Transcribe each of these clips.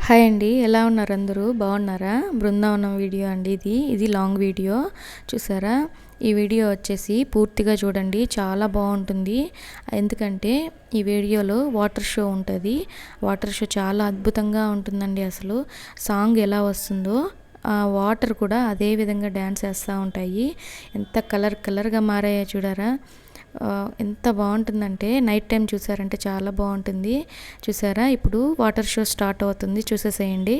Hi అండి, ఎలా ఉన్నారు అందరూ? బాగున్నారా? బృందావనం వీడియో అండి ఇది లాంగ్ వీడియో చూసారా. ఈ వీడియో వచ్చేసి పూర్తిగా చూడండి, చాలా బాగుంటుంది. ఎందుకంటే ఈ వీడియోలో వాటర్ షో ఉంటుంది. వాటర్ షో చాలా అద్భుతంగా ఉంటుందండి. అసలు సాంగ్ ఎలా వస్తుందో ఆ వాటర్ కూడా అదే విధంగా డ్యాన్స్ వేస్తూ ఉంటాయి. ఎంత కలర్గా మారాయో చూడారా. ఎంత బాగుంటుందంటే నైట్ టైం చూసారంటే చాలా బాగుంటుంది. చూసారా, ఇప్పుడు వాటర్ షో స్టార్ట్ అవుతుంది, చూసేసేయండి.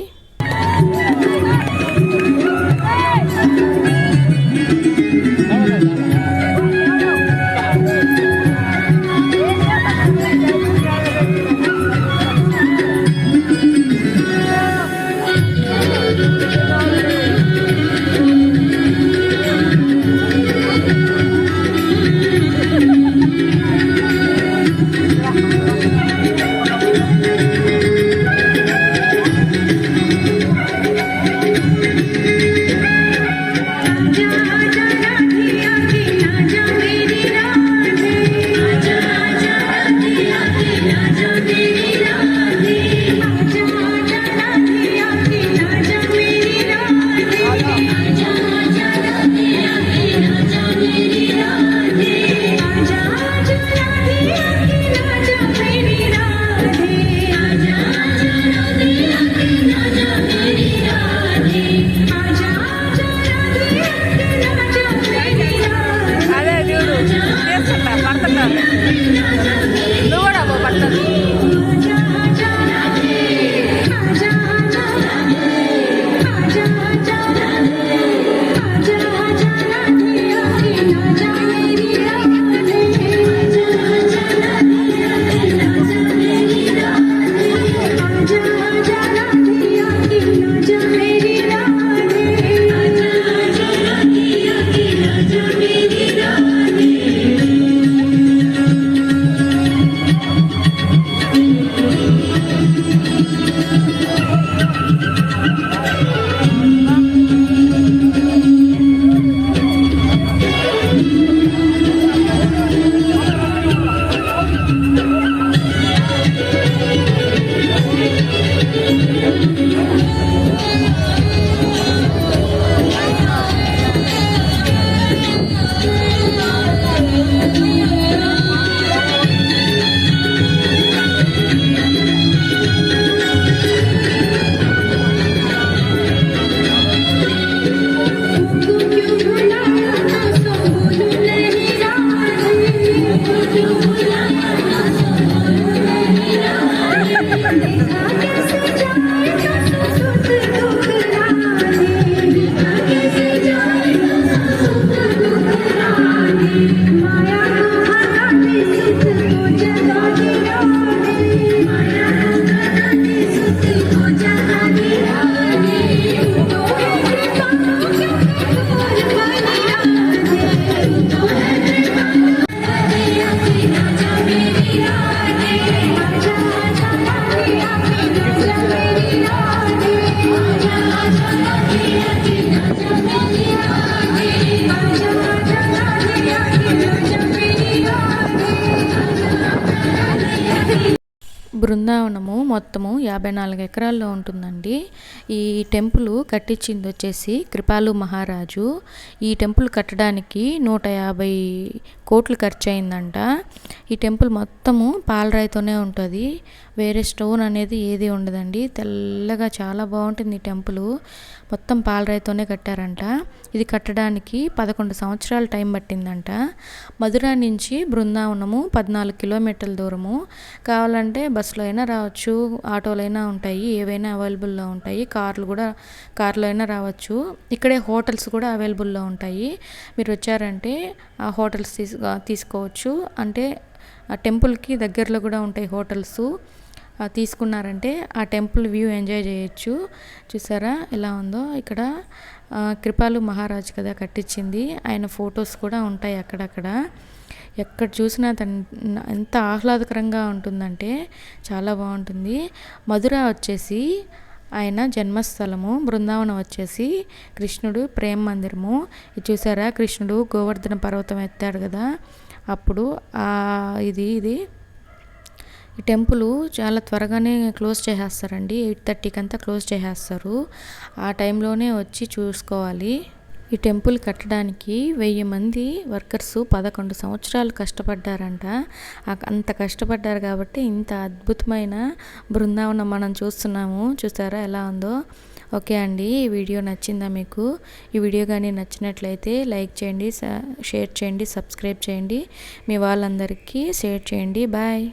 బృందావనము మొత్తము 54 ఎకరాల్లో ఉంటుందండి. ఈ టెంపుల్ కట్టించింది వచ్చేసి కృపాలు మహారాజు. ఈ టెంపుల్ కట్టడానికి 150 కోట్లు ఖర్చు అయిందంట. ఈ టెంపుల్ మొత్తము పాలరాయితోనే ఉంటుంది, వేరే స్టోన్ అనేది ఏది ఉండదండి. తెల్లగా చాలా బాగుంటుంది ఈ టెంపుల్. మొత్తం పాలరాయితోనే కట్టారంట. ఇది కట్టడానికి 11 సంవత్సరాల టైం పట్టిందంట. మధుర నుంచి బృందావనము 14 కిలోమీటర్ల దూరము. కావాలంటే బస్సులో అయినా రావచ్చు, ఆటోలు అయినా ఉంటాయి, ఏవైనా అవైలబుల్లో ఉంటాయి. కార్లో అయినా రావచ్చు. ఇక్కడే హోటల్స్ కూడా అవైలబుల్లో ఉంటాయి. మీరు వచ్చారంటే ఆ హోటల్స్ తీసుకోవచ్చు. అంటే ఆ టెంపుల్కి దగ్గరలో కూడా ఉంటాయి హోటల్స్. తీసుకున్నారంటే ఆ టెంపుల్ వ్యూ ఎంజాయ్ చేయొచ్చు. చూసారా ఎలా ఉందో. ఇక్కడ కృపాలు మహారాజు కదా కట్టించింది, ఆయన ఫొటోస్ కూడా ఉంటాయి అక్కడక్కడ. ఎక్కడ చూసినా ఎంత ఆహ్లాదకరంగా ఉంటుందంటే చాలా బాగుంటుంది. మధుర వచ్చేసి ఆయన జన్మస్థలము, బృందావనం వచ్చేసి కృష్ణుడు ప్రేమ మందిరము. ఇది చూసారా, కృష్ణుడు గోవర్ధన పర్వతం ఎత్తాడు కదా, అప్పుడు ఇది ఈ టెంపుల్ చాలా త్వరగానే క్లోజ్ చేసేస్తారండి. 8:30కి అంతా క్లోజ్ చేసేస్తారు. ఆ టైంలోనే వచ్చి చూసుకోవాలి. ఈ టెంపుల్ కట్టడానికి 1000 మంది వర్కర్స్ 11 సంవత్సరాలు కష్టపడ్డారంట. అంత కష్టపడ్డారు కాబట్టి ఇంత అద్భుతమైన బృందావనం మనం చూస్తున్నాము. చూసారా ఎలా ఉందో? ఓకే అండి, ఈ వీడియో నచ్చిందా మీకు? ఈ వీడియో కానీ నచ్చినట్లయితే లైక్ చేయండి, షేర్ చేయండి, సబ్స్క్రైబ్ చేయండి, మీ వాళ్ళందరికీ షేర్ చేయండి. బాయ్.